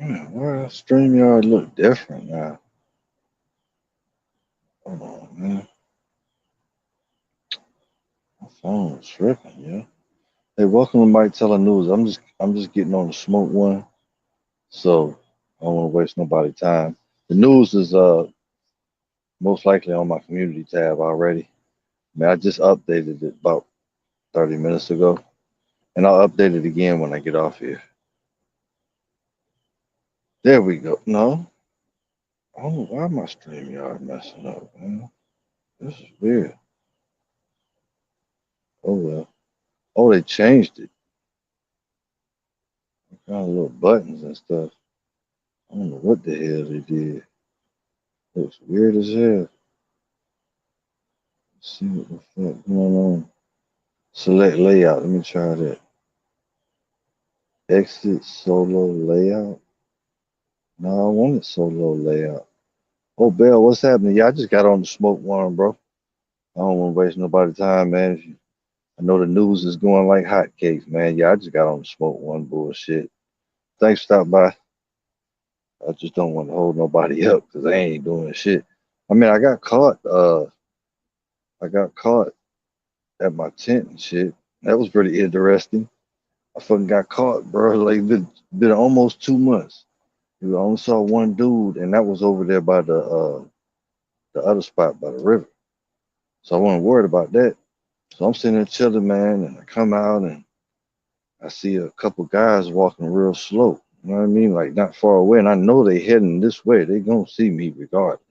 Man, why StreamYard look different now? Hold on, man. My phone's tripping, yeah. Hey, welcome to Mike Teller News. I'm just getting on the smoke one, so I don't want to waste nobody's time. The news is most likely on my community tab already. Man, I just updated it about 30 minutes ago, and I'll update it again when I get off here. There we go. No, I don't know why my StreamYard messing up, man. This is weird. Oh well. Oh, they changed it. Kind of little buttons and stuff. I don't know what the hell they did. Looks weird as hell. Let's see what the fuck going on. Select layout. Let me try that. Exit solo layout. No, I wanted solo layout. Oh, Bell, what's happening? Yeah, I just got on the smoke one, bro. I don't want to waste nobody's time, man. I know the news is going like hotcakes, man. Yeah, I just got on the smoke one bullshit. Thanks for stopping by. I just don't want to hold nobody up because I ain't doing shit. I mean, I got caught at my tent and shit. That was pretty interesting. I fucking got caught, bro. Like been almost 2 months. You only saw one dude, and that was over there by the other spot by the river. So I wasn't worried about that. So I'm sitting there chilling, man, and I come out and I see a couple guys walking real slow. You know what I mean? Like not far away, and I know they heading this way. They gonna see me regardless.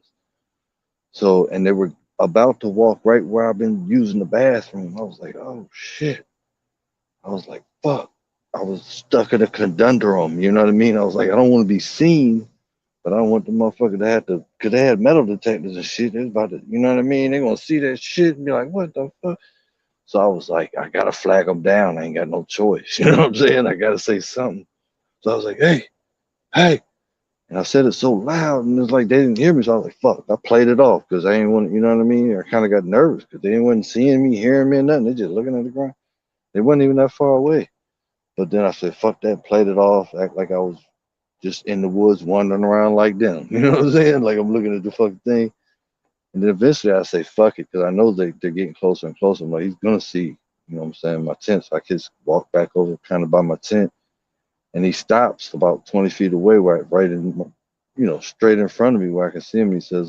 So and they were about to walk right where I've been using the bathroom. I was like, oh shit. I was like, fuck. I was stuck in a conundrum. You know what I mean? I was like, I don't want to be seen, but I don't want the motherfucker to have to, because they had metal detectors and shit. They was about to, you know what I mean? They're going to see that shit and be like, what the fuck? So I was like, I got to flag them down. I ain't got no choice. You know what I'm saying? I got to say something. So I was like, hey, hey. And I said it so loud, and it's like they didn't hear me. So I was like, fuck. I played it off because I ain't want, you know what I mean? I kind of got nervous because they wasn't seeing me, hearing me, or nothing. They just looking at the ground. They wasn't even that far away. But then I said, fuck that, played it off, act like I was just in the woods wandering around like them. You know what I'm saying? Like I'm looking at the fucking thing. And then eventually I say, fuck it, because I know they're getting closer and closer. I'm like, he's going to see, you know what I'm saying, my tent. So I just walk back over kind of by my tent. And he stops about 20 feet away, right in, straight in front of me where I can see him. He said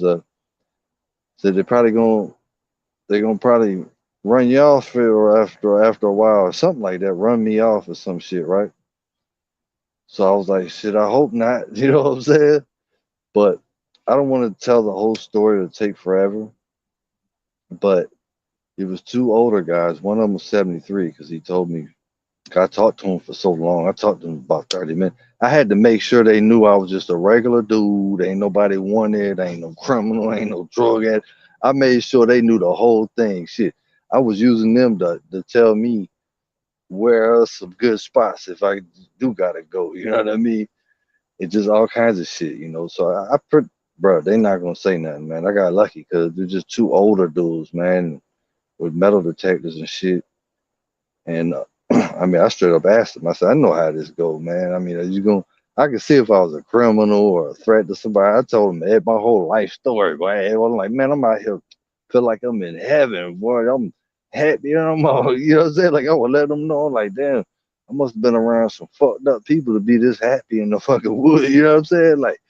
they're gonna probably run you off or after a while or something like that, run me off or some shit, right? So I was like, shit, I hope not. You know what I'm saying? But I don't want to tell the whole story to take forever. But it was two older guys. One of them was 73 because he told me. I talked to him for so long. I talked to him about 30 minutes. I had to make sure they knew I was just a regular dude. Ain't nobody wanted. Ain't no criminal. Ain't no drug addict. I made sure they knew the whole thing. Shit, I was using them to tell me where are some good spots if I do gotta go. You know what I mean? It's just all kinds of shit, you know. So I put, bro, they not gonna say nothing, man. I got lucky because they're just two older dudes, man, with metal detectors and shit. And I mean, I straight up asked them. I said, I know how this go, man. I mean, are you gonna? I could see if I was a criminal or a threat to somebody. I told them my whole life story, boy. I'm like, man, I'm out here, feel like I'm in heaven, boy. I'm happy. I'm all, you know what I'm saying? Like, I would let them know, like, damn, I must have been around some fucked up people to be this happy in the fucking wood. You know what I'm saying? Like,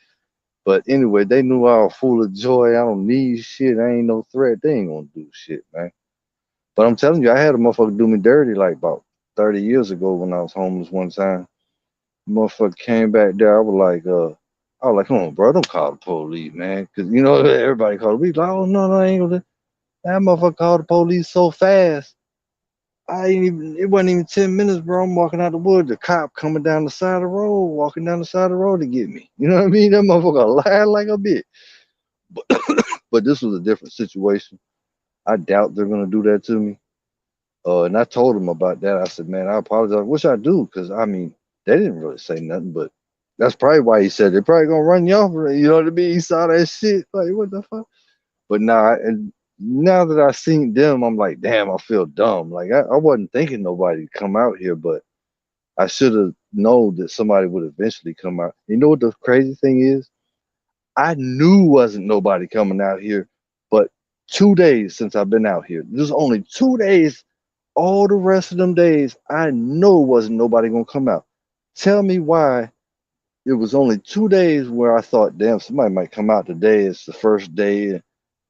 but anyway, they knew I was full of joy. I don't need shit. I ain't no threat. They ain't gonna do shit, man. But I'm telling you, I had a motherfucker do me dirty like about 30 years ago when I was homeless one time. Motherfucker came back there. I was like, come on, bro, don't call the police, man. Cause you know, everybody called the police. Like, oh, no, I ain't gonna do that. Motherfucker called the police so fast. It wasn't even 10 minutes, bro. I'm walking out the wood. The cop coming down the side of the road, walking down the side of the road to get me. You know what I mean? That motherfucker lied like a bitch. But, but this was a different situation. I doubt they're gonna do that to me. And I told him about that. I said, man, I apologize. Which I do, because I mean, they didn't really say nothing, but that's probably why he said they're probably gonna run you off. You know what I mean? He saw that shit. Like, what the fuck? But now, and now that I seen them, I'm like, damn, I feel dumb. Like I wasn't thinking nobody come out here, but I should have known that somebody would eventually come out. You know what the crazy thing is? I knew wasn't nobody coming out here, but 2 days since I've been out here. There's only 2 days. All the rest of them days, I know wasn't nobody gonna come out. Tell me why it was only 2 days where I thought, damn, somebody might come out today. It's the first day, and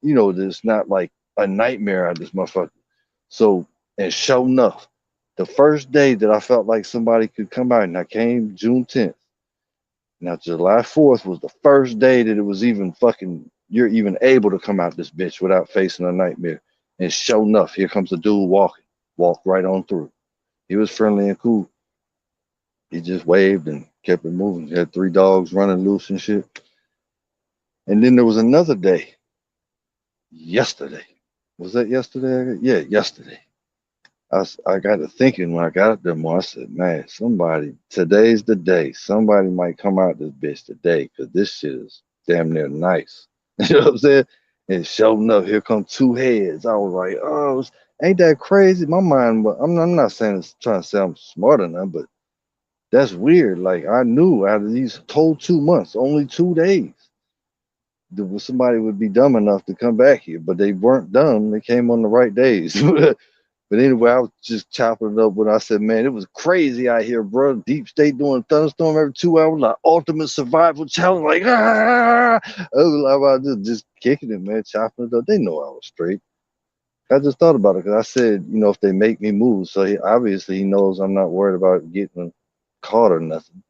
it's not like a nightmare out of this motherfucker. So, and sure enough, the first day that I felt like somebody could come out, and I came June 10th. Now, July 4th was the first day that it was even fucking, you're even able to come out this bitch without facing a nightmare. And sure enough, here comes a dude walking, walked right on through. He was friendly and cool. He just waved and kept it moving. He had 3 dogs running loose and shit. And then there was another day, yesterday. Was that yesterday? Yeah, yesterday. I got to thinking when I got up there more. I said, man, today's the day. Somebody might come out this bitch today because this shit is damn near nice. You know what I'm saying? And sure enough, here come 2 heads. I was like, oh, ain't that crazy? My mind, I'm not saying it's trying to say I'm smart enough, but that's weird. Like, I knew out of these whole 2 months, only 2 days, there was somebody would be dumb enough to come back here, but they weren't dumb. They came on the right days. But anyway, I was just chopping it up when I said, man, it was crazy out here, bro. Deep State doing thunderstorm every 2 hours, like ultimate survival challenge. Like, ah! I was just kicking it, man, chopping it up. They know I was straight. I just thought about it because I said, if they make me move, so obviously he knows I'm not worried about getting caught or nothing.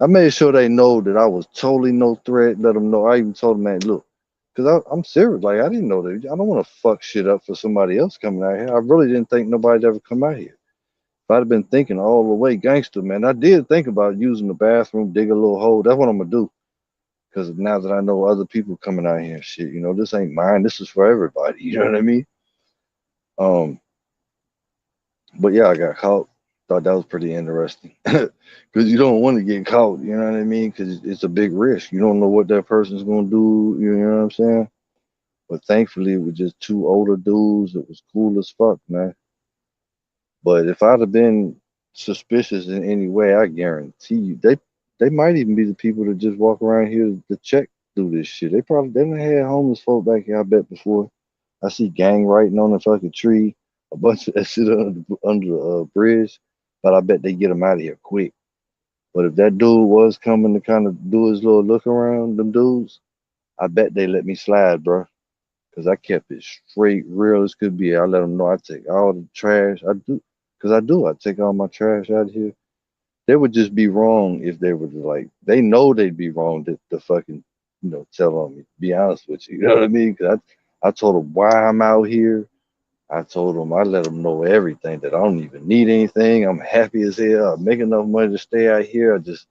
I made sure they know that I was totally no threat. Let them know. I even told them, man, look, because I'm serious. Like, I didn't know that. I don't want to fuck shit up for somebody else coming out here. I really didn't think nobody'd ever come out here. If I'd have been thinking all the way gangster, man, I did think about using the bathroom, dig a little hole. That's what I'm going to do. Because now that I know other people coming out here and shit, this ain't mine. This is for everybody. You know what I mean? Um, but yeah, I got caught. Thought that was pretty interesting. Because you don't want to get caught. You know what I mean? Because it's a big risk. You don't know what that person's going to do. You know what I'm saying? But thankfully, it was just 2 older dudes. It was cool as fuck, man. But if I'd have been suspicious in any way, I guarantee you, they might even be the people that just walk around here to check through this shit. They done had homeless folk back here, I bet, before. I see gang writing on the fucking tree, a bunch of that shit under a bridge. But I bet they get them out of here quick. But if that dude was coming to kind of do his little look around, them dudes, I bet they let me slide, bro. Because I kept it straight, real as could be. I let them know I take all the trash. I do, because I do. I take all my trash out of here. They would just be wrong if they were like, they know they'd be wrong to fucking, tell on me. Be honest with you. You know what I mean? Because I told them why I'm out here. I told them, I let them know everything, that I don't even need anything. I'm happy as hell. I make enough money to stay out here. I just,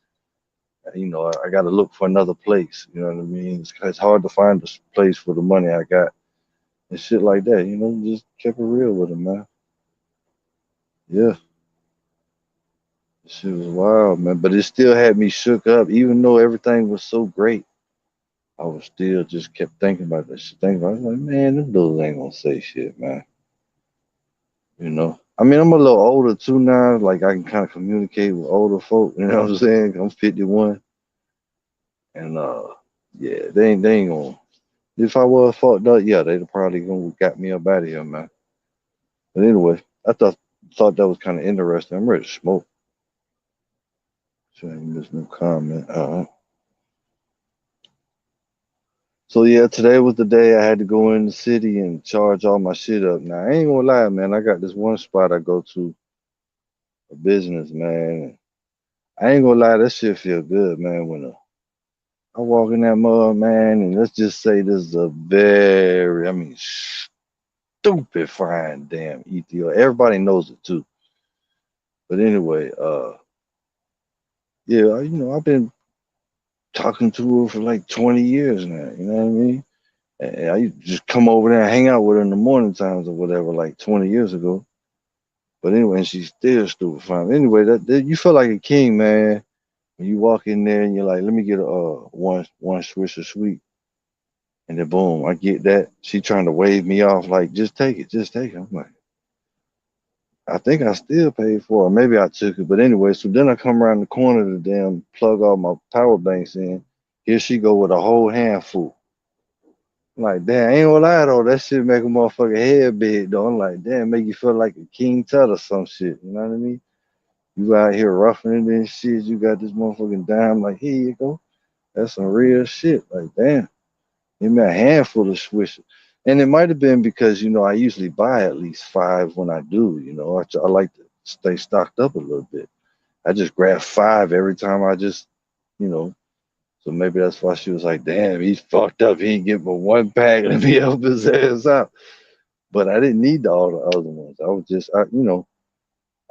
I got to look for another place. You know what I mean? It's hard to find a place for the money I got and shit like that. Just kept it real with him, man. Yeah, shit was wild, man. But it still had me shook up, even though everything was so great. I was still just kept thinking about this shit. Thinking about it. I was like, man, them dudes ain't gonna say shit, man. I mean, I'm a little older too now. Like, I can kind of communicate with older folk. You know what I'm saying? I'm 51, and yeah, they ain't gonna. If I was fucked up, yeah, they'd probably gonna got me up out of here, man. But anyway, I thought that was kind of interesting. I'm ready to smoke. Showing this new comment. So yeah, today was the day I had to go in the city and charge all my shit up. Now I ain't gonna lie, man. I got this one spot I go to, a business, man. I ain't gonna lie, that shit feel good, man. When I walk in that mud, man, and let's just say this is a very, I mean, stupid fine damn ETO. Everybody knows it too. But anyway, yeah, I've been talking to her for like 20 years now. You know what I mean? And I used to just come over there and hang out with her in the morning times or whatever, like 20 years ago. But anyway, and she's still stupid fine. Anyway, that you feel like a king, man. When you walk in there and you're like, let me get a one Swisher Sweet. And then boom, I get that. She trying to wave me off like, just take it, just take it. I'm like, I think I still paid for it. Maybe I took it, but anyway. So then I come around the corner to damn plug all my power banks in. Here she go with a whole handful. I'm like, damn, ain't gonna lie though, that shit make a motherfucker head big though. I'm like, damn, make you feel like a king tut or some shit. You know what I mean? You out here roughing it and shit. You got this motherfucking dime. Like, here you go. That's some real shit. Like, damn, give me a handful of swishers. And it might have been because I usually buy at least five when I do. I like to stay stocked up a little bit. I just grab five every time I just, you know. So maybe that's why she was like, damn, he's fucked up. He ain't get but one pack. Let me help his ass out. But I didn't need all the other ones. I was just, I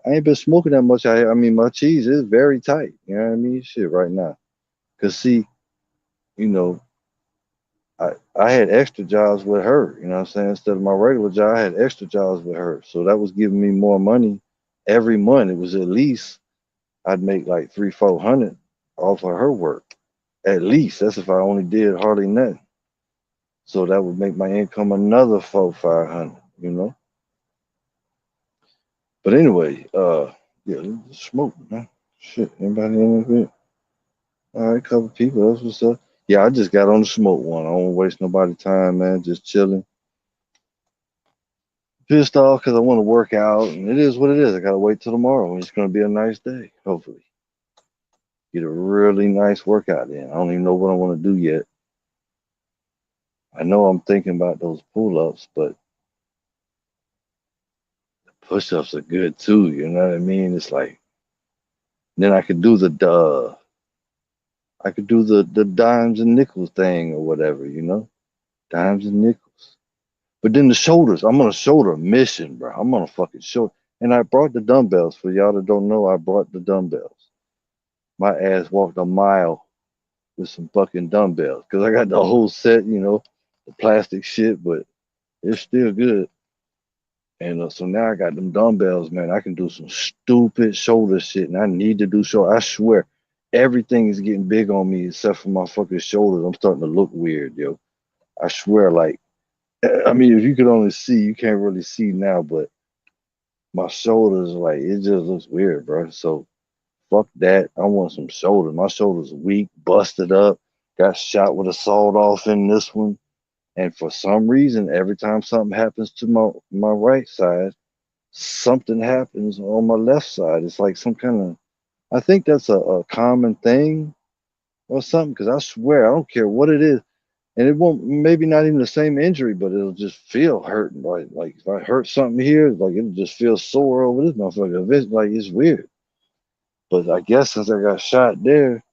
ain't been smoking that much. I mean, my cheese is very tight. You know what I mean? Shit, right now. Cause see, you know, I had extra jobs with her. You know what I'm saying? Instead of my regular job, I had extra jobs with her. So that was giving me more money every month. It was at least I'd make like 300-400 off of her work. At least that's if I only did hardly nothing. So that would make my income another 400-500. You know. But anyway, yeah, let's just smoke, man. Shit, anybody in it? All right, couple people. That's what's up. Yeah, I just got on the smoke one. I don't waste nobody time, man. Just chilling. Pissed off because I want to work out, and it is what it is. I gotta wait till tomorrow. It's gonna be a nice day. Hopefully, get a really nice workout in. I don't even know what I want to do yet. I know I'm thinking about those pull-ups, but push-ups are good too. You know what I mean? It's like then I could do the dimes and nickels thing or whatever. Dimes and nickels. But then the shoulders, I'm on a shoulder mission, bro. I'm on a fucking shoulder. And I brought the dumbbells. For y'all that don't know, I brought the dumbbells. My ass walked a mile with some fucking dumbbells. Because I got the whole set, the plastic shit, but it's still good. And so now I got them dumbbells, man. I can do some stupid shoulder shit. And I need to do shoulder. I swear, everything is getting big on me except for my fucking shoulders. I'm starting to look weird, yo. I swear, like, I mean, if you could only see, you can't really see now, but my shoulders, like, it just looks weird, bro. So fuck that. I want some shoulders. My shoulders weak, busted up, got shot with a sawed off in this one. And for some reason, every time something happens to my right side, something happens on my left side. It's like some kind of, I think that's a common thing or something, because I swear, I don't care what it is. And it won't, maybe not even the same injury, but it'll just feel hurting. Like if I hurt something here, like it'll just feel sore over this motherfucker. It's like it's weird. But I guess since I got shot there,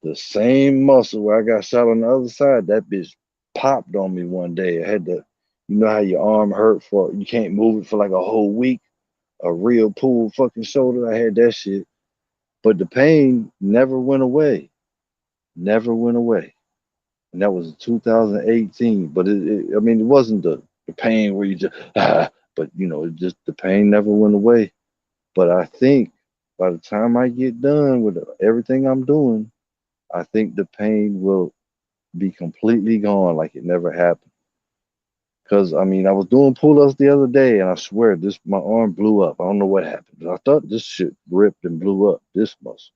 the same muscle where I got shot on the other side, that bitch popped on me one day. I had to, you know how your arm hurt for you can't move it for like a whole week, a real pulled fucking shoulder. I had that shit, but the pain never went away, never went away, and that was in 2018. But I mean, it wasn't the pain where you just but it just the pain never went away. But I think by the time I get done with everything I'm doing, I think the pain will be completely gone like it never happened. Cause I mean, I was doing pull-ups the other day, and I swear this my arm blew up. I don't know what happened. I thought this shit ripped and blew up this muscle,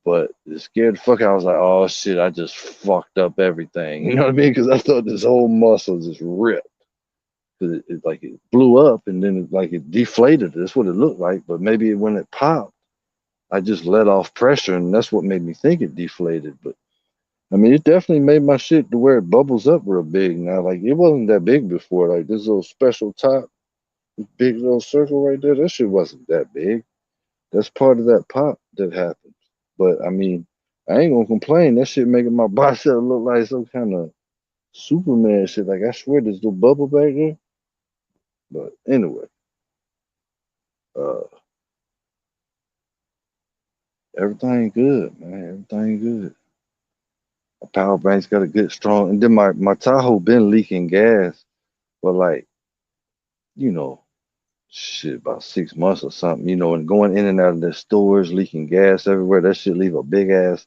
but it scared the fuck out. I was like, oh shit, I just fucked up everything. You know what I mean? Because I thought this whole muscle just ripped. Cause it like it blew up and then it deflated. That's what it looked like. But maybe when it popped, I just let off pressure, and that's what made me think it deflated. But I mean, it definitely made my shit to where it bubbles up real big now. Like it wasn't that big before. Like this little special top, big little circle right there. That shit wasn't that big. That's part of that pop that happened. But I mean, I ain't gonna complain. That shit making my bicep look like some kind of Superman shit. Like I swear, there's little bubble back there. But anyway, uh, everything good, man. Everything good. My power bank's got a good strong, and then my Tahoe been leaking gas for like you know shit about 6 months or something, and going in and out of the stores, leaking gas everywhere. That shit leave a big ass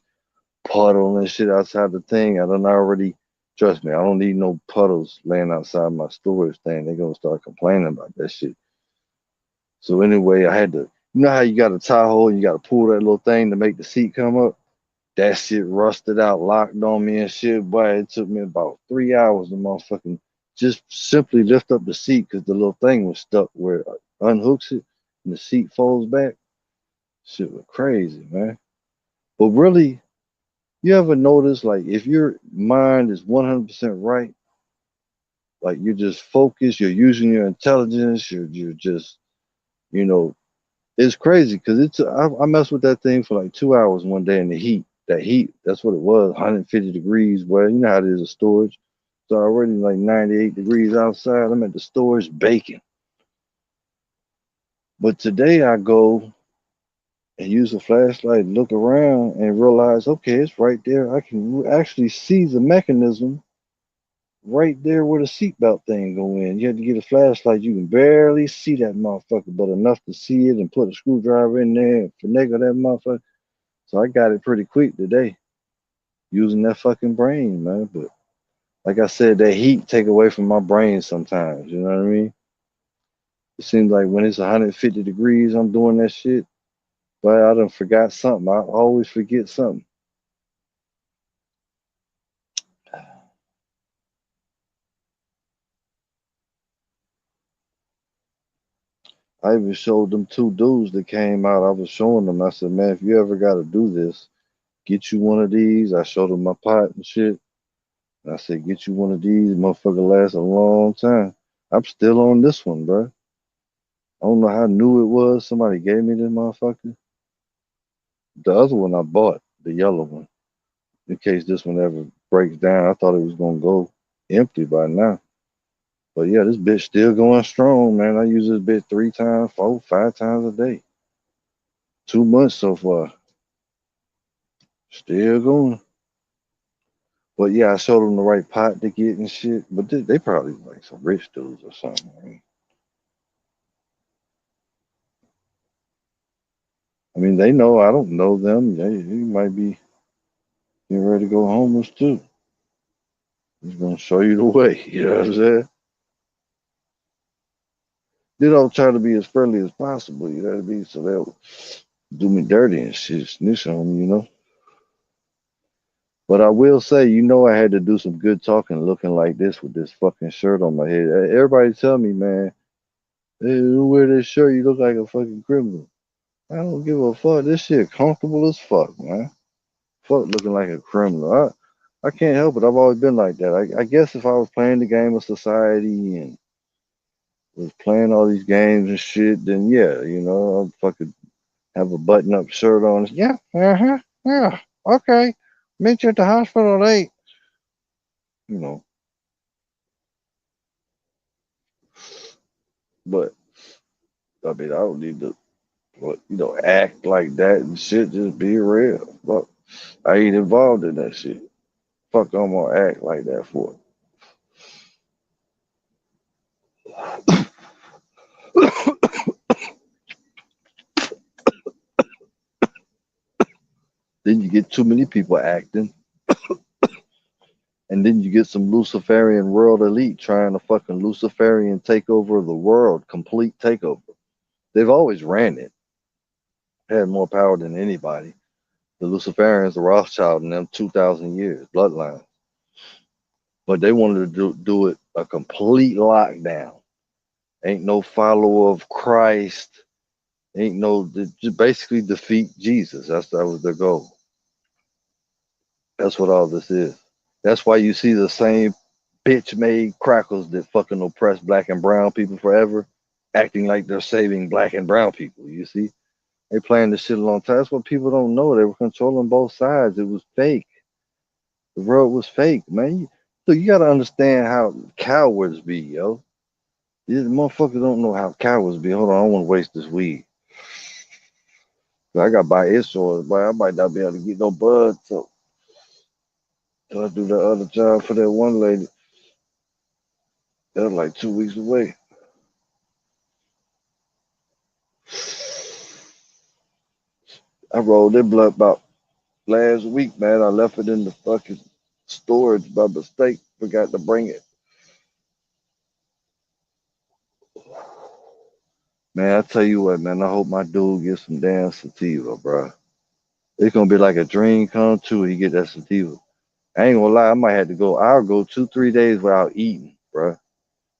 puddle and shit outside the thing. I don't already trust me. I don't need no puddles laying outside my storage thing. They're gonna start complaining about that shit. So anyway, I had to, you know how you got a tie hole and you got to pull that little thing to make the seat come up? That shit rusted out, locked on me and shit. Boy, it took me about 3 hours to motherfucking just simply lift up the seat because the little thing was stuck where it unhooks it and the seat folds back. Shit was crazy, man. But really, you ever notice, like, if your mind is 100% right, like you're just focused, you're using your intelligence, you're just, you know, it's crazy because I messed with that thing for like 2 hours one day in the heat. That heat, that's what it was, 150 degrees. Well, you know how it is a storage. So already like 98 degrees outside. I'm at the storage baking. But today I go and use a flashlight, look around, and realize, okay, it's right there. I can actually see the mechanism right there where the seatbelt thing go in. You have to get a flashlight. You can barely see that motherfucker, but enough to see it and put a screwdriver in there and finagle that motherfucker. So I got it pretty quick today using that fucking brain, man. But like I said, that heat take away from my brain sometimes. You know what I mean? It seems like when it's 150 degrees, I'm doing that shit. But I done forgot something. I always forget something. I even showed them two dudes that came out. I was showing them. I said, man, if you ever got to do this, get you one of these. I showed them my pot and shit. And I said, get you one of these. Motherfucker lasts a long time. I'm still on this one, bro. I don't know how new it was. Somebody gave me this motherfucker. The other one I bought, the yellow one, in case this one ever breaks down. I thought it was gonna go empty by now. But yeah, this bitch still going strong, man. I use this bitch 3 times, 4, 5 times a day. 2 months so far. Still going. But yeah, I showed them the right pot to get and shit. But they probably like some rich dudes or something. I mean, they know I don't know them. They might be getting ready to go homeless too. He's gonna show you the way. You know what I'm saying? They don't try to be as friendly as possible. You know what I mean? So they'll do me dirty and shit, snitch on me. But I will say, I had to do some good talking looking like this with this fucking shirt on my head. Everybody tell me, man, hey, you wear this shirt, you look like a fucking criminal. I don't give a fuck. This shit comfortable as fuck, man. Fuck looking like a criminal. I can't help it. I've always been like that. I guess if I was playing the game of society and was playing all these games and shit, then yeah, I'd fucking have a button up shirt on. Yeah, uh-huh, yeah, okay. Meet you at the hospital at 8. You know, but I mean, I don't need to, act like that and shit. Just be real. Fuck, I ain't involved in that shit. Fuck, I'm gonna act like that for. Then you get too many people acting, and then you get some Luciferian world elite trying to fucking Luciferian take over the world, complete takeover. They've always ran it, had more power than anybody. The Luciferians, the Rothschild, and them 2,000 years bloodline, but they wanted to do it a complete lockdown. Ain't no follower of Christ. Ain't no just basically defeat Jesus. That was their goal. That's what all this is. That's why you see the same bitch made crackers that fucking oppress black and brown people forever, acting like they're saving black and brown people. You see, they playing this shit a long time. That's what people don't know. They were controlling both sides. It was fake. The world was fake, man. So you gotta understand how cowards be, yo. These motherfuckers don't know how cowards be. Hold on, I don't want to waste this weed. I got to buy insurance, but I might not be able to get no bud. So I do the other job for that one lady. That's like 2 weeks away. I rolled that blunt about last week, man. I left it in the fucking storage by mistake. Forgot to bring it. Man, I tell you what, man, I hope my dude gets some damn sativa, bro. It's gonna be like a dream come true. He get that sativa. I ain't gonna lie, I might have to go. I'll go 2, 3 days without eating, bro,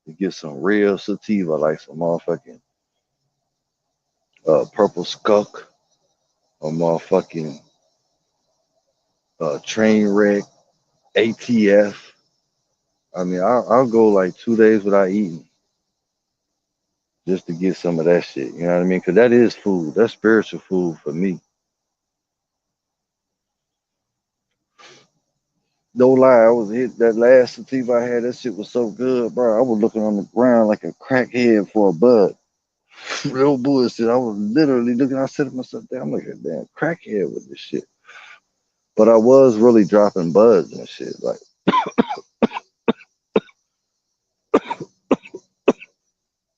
to get some real sativa, like some motherfucking purple skunk or motherfucking train wreck, ATF. I mean, I'll go like 2 days without eating just to get some of that shit. You know what I mean? Because that is food. That's spiritual food for me. No lie, I was hit that last sativa I had. That shit was so good, bro. I was looking on the ground like a crackhead for a bud. Real bullshit. I was literally looking. I said to myself, "Damn, I'm like a damn crackhead with this shit." But I was really dropping buds and shit. Like,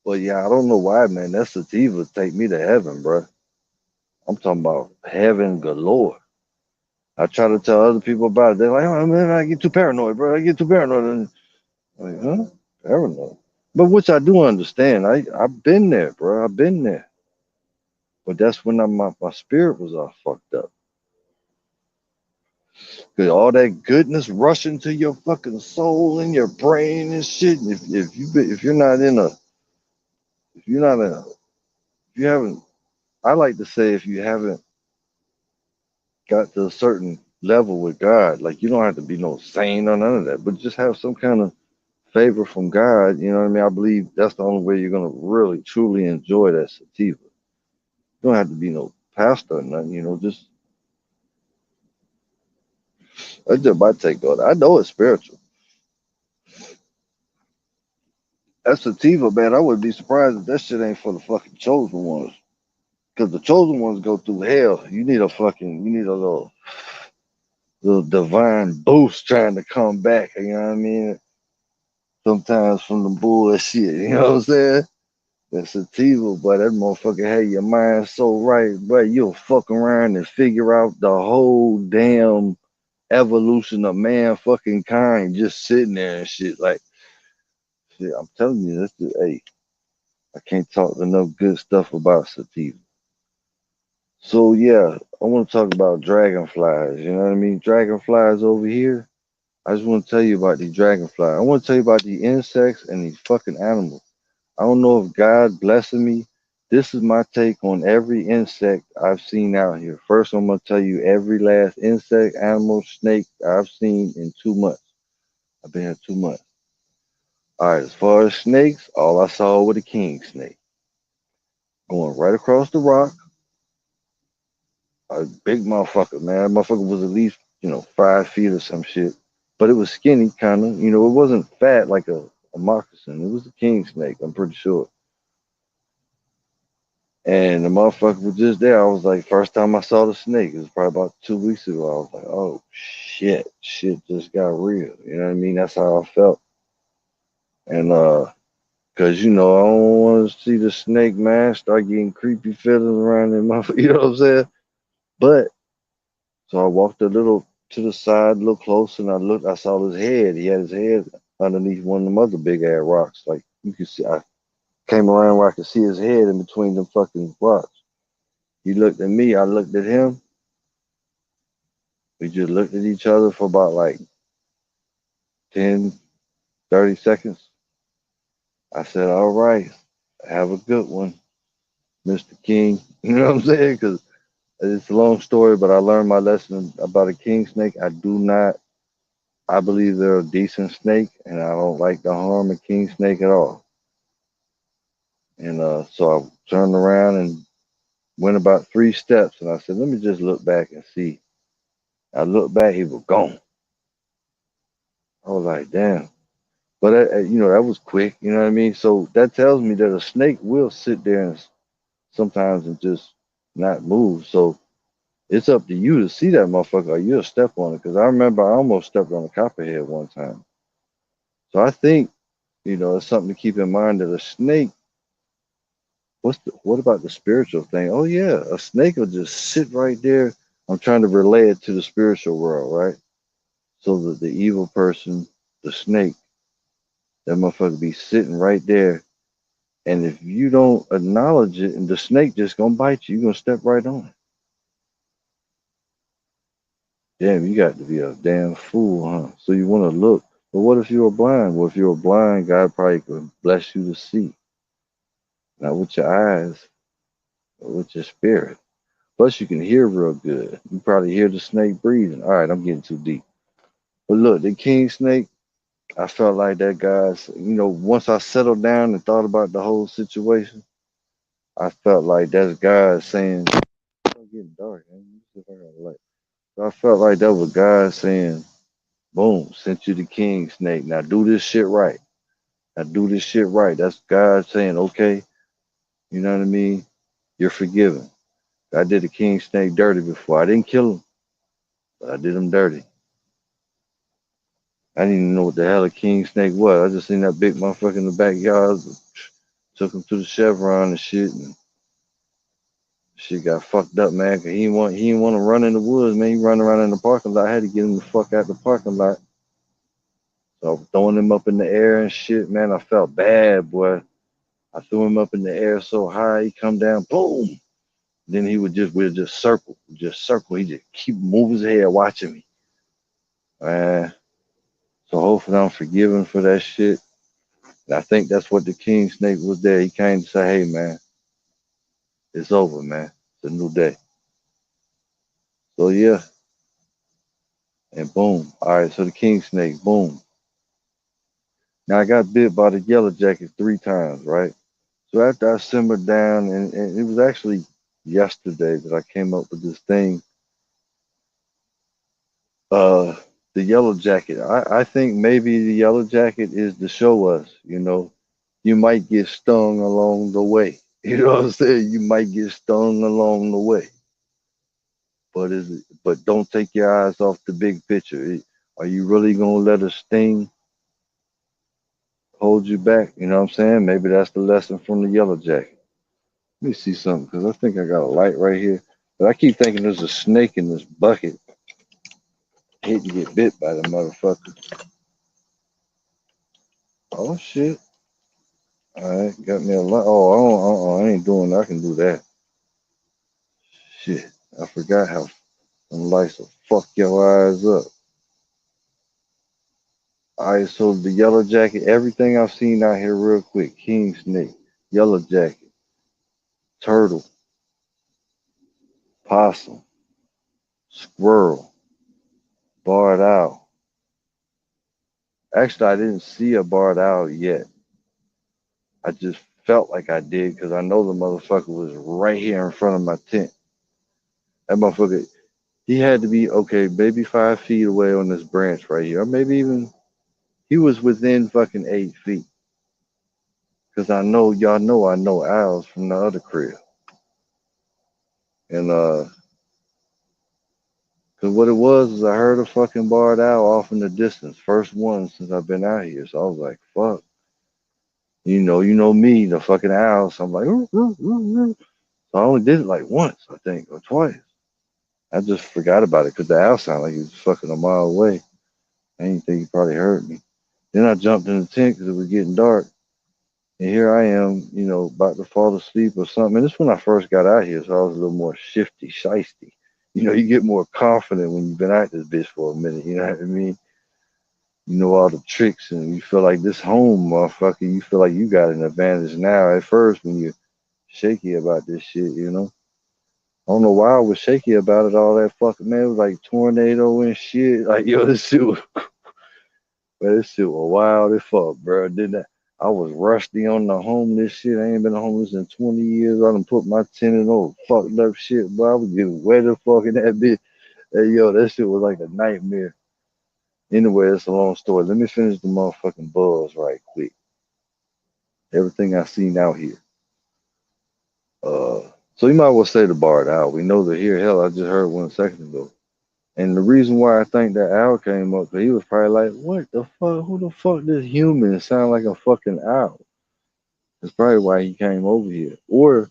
well, yeah, I don't know why, man. That sativa take me to heaven, bro. I'm talking about heaven galore. I try to tell other people about it. They're like, "Oh man, I get too paranoid, bro. I get too paranoid." And I'm like, huh? Paranoid. But which I do understand. I've been there, bro. I've been there. But that's when my spirit was all fucked up. Cause all that goodness rushing to your fucking soul and your brain and shit. And if you're not in a if you're not in a if you haven't I like to say if you haven't got to a certain level with God, like you don't have to be no saint or none of that, but just have some kind of favor from God. You know what I mean? I believe that's the only way you're gonna really truly enjoy that sativa. You don't have to be no pastor or nothing. Just that's just my take on it. I know it's spiritual. That sativa, man, I wouldn't be surprised if that shit ain't for the fucking chosen ones. Cause the chosen ones go through hell. You need a little divine boost trying to come back. You know what I mean? Sometimes from the bullshit. You know what I'm saying? That sativa, but that motherfucker had your mind so right, but you'll fuck around and figure out the whole damn evolution of man fucking kind just sitting there and shit. Like, shit, I'm telling you, hey, I can't talk enough good stuff about sativa. So yeah, I want to talk about dragonflies. You know what I mean? Dragonflies over here. I just want to tell you about these dragonflies. I want to tell you about the insects and these fucking animals. I don't know if God blessing me. This is my take on every insect I've seen out here. First, I'm gonna tell you every last insect, animal, snake I've seen in 2 months. I've been here 2 months. All right, as far as snakes, all I saw was a king snake going right across the rock. A big motherfucker, man. That motherfucker was at least 5 feet or some shit, but it was skinny, kind of. It wasn't fat like a moccasin. It was a king snake. I'm pretty sure. And the motherfucker was just there. I was like, first time I saw the snake, it was probably about 2 weeks ago. I was like, oh shit just got real. You know what I mean? That's how I felt. And cause I don't want to see the snake, man, start getting creepy feelings around that motherfucker. You know what I'm saying? But so I walked a little to the side, a little closer, and I saw his head. He had his head underneath one of them other big ass rocks. Like you could see, I came around where I could see his head in between them fucking rocks. He looked at me, I looked at him. We just looked at each other for about like 10, 30 seconds. I said, all right, have a good one, Mr. King. You know what I'm saying? Because it's a long story, but I learned my lesson about a king snake. I believe they're a decent snake, and I don't like to harm a king snake at all. And so I turned around and went about 3 steps, and I said, let me just look back and see. I looked back, he was gone. I was like, damn. But that was quick. You know what I mean? So that tells me that a snake will sit there and sometimes and just not move. So it's up to you to see that motherfucker or you'll step on it. Because I remember I almost stepped on a copperhead one time. So I think it's something to keep in mind that a snake. What about the spiritual thing? Oh yeah, a snake will just sit right there. I'm trying to relay it to the spiritual world, right? So that the evil person, the snake, that motherfucker be sitting right there And if you don't acknowledge it, and the snake just gonna bite you, you're gonna step right on it. Damn, you got to be a damn fool, huh? So you want to look. But what if you were blind? Well, if you were blind, God probably could bless you to see, not with your eyes, but with your spirit. Plus, you can hear real good. You probably hear the snake breathing. All right, I'm getting too deep. But look, the king snake, I felt like that guy's, once I settled down and thought about the whole situation, I felt like that's God saying, it's getting dark. Man. Let me see if I got a light. So I felt like that was God saying, boom, sent you the king snake. Now do this shit right. Now do this shit right. That's God saying, okay, you know what I mean? You're forgiven. I did the king snake dirty before. I didn't kill him, but I did him dirty. I didn't even know what the hell a king snake was. I just seen that big motherfucker in the backyard. Took him to the Chevron and shit, and shit got fucked up, man. Cause he didn't want to run in the woods, man. He run around in the parking lot. I had to get him the fuck out the parking lot. So I was throwing him up in the air and shit, man. I felt bad, boy. I threw him up in the air so high, he come down, boom. Then we'd just circle, just circle. He just keep moving his head, watching me, man. So hopefully I'm forgiven for that shit. And I think that's what the king snake was there. He came to say, hey, man, it's over, man. It's a new day. So yeah, and boom. All right, so the king snake, boom. Now I got bit by the yellow jacket 3 times, right? So after I simmered down, and it was actually yesterday that I came up with this thing. Uh, the yellow jacket. I think maybe the yellow jacket is to show us, you might get stung along the way. You know what I'm saying? You might get stung along the way. But don't take your eyes off the big picture. Are you really gonna let a sting hold you back? You know what I'm saying? Maybe that's the lesson from the yellow jacket. Let me see something because I think I got a light right here. But I keep thinking there's a snake in this bucket. I hate to get bit by the motherfucker. Oh shit. Alright, got me a light. I ain't doing that. I can do that. Shit. I forgot how them lights will fuck your eyes up. Alright, so the yellow jacket, everything I've seen out here real quick. King snake, yellow jacket, turtle, possum, squirrel, barred owl. Actually, I didn't see a barred owl yet. I just felt like I did because I know the motherfucker was right here in front of my tent. That motherfucker, he had to be, okay, maybe 5 feet away on this branch right here. Or maybe even, he was within fucking 8 feet. Because I know, y'all know I know owls from the other crib. And, because what it was is I heard a fucking barred owl off in the distance. First one since I've been out here. So I was like, fuck. You know me, the fucking owl. So I'm like, "Ooh, ooh, ooh, ooh." So I only did it like once, I think, or twice. I just forgot about it because the owl sounded like he was fucking a mile away. I didn't think he probably heard me. Then I jumped in the tent because it was getting dark. And here I am, about to fall asleep or something. And this is when I first got out here, so I was a little more shifty, shisty. You get more confident when you've been out this bitch for a minute. You know what I mean? You know all the tricks, and you feel like this home, motherfucker. You feel like you got an advantage now. At first, when you're shaky about this shit. I don't know why I was shaky about it. All that fucking man, it was like tornado and shit. Like yo, this shit was, man, this shit was wild as fuck, bro. Didn't I was rusty on the homeless shit. I ain't been homeless in 20 years. I done put my tenant on fucked up shit, but I was getting wet as fuck in that bitch. Hey, yo, that shit was like a nightmare. Anyway, it's a long story. Let me finish the motherfucking buzz right quick. Everything I seen out here. Uh, so you might well say the barred owl. We know they're here. Hell, I just heard 1 second ago. And the reason why I think that owl came up, 'cause he was probably like, "What the fuck? Who the fuck this human sound like a fucking owl?" That's probably why he came over here. Or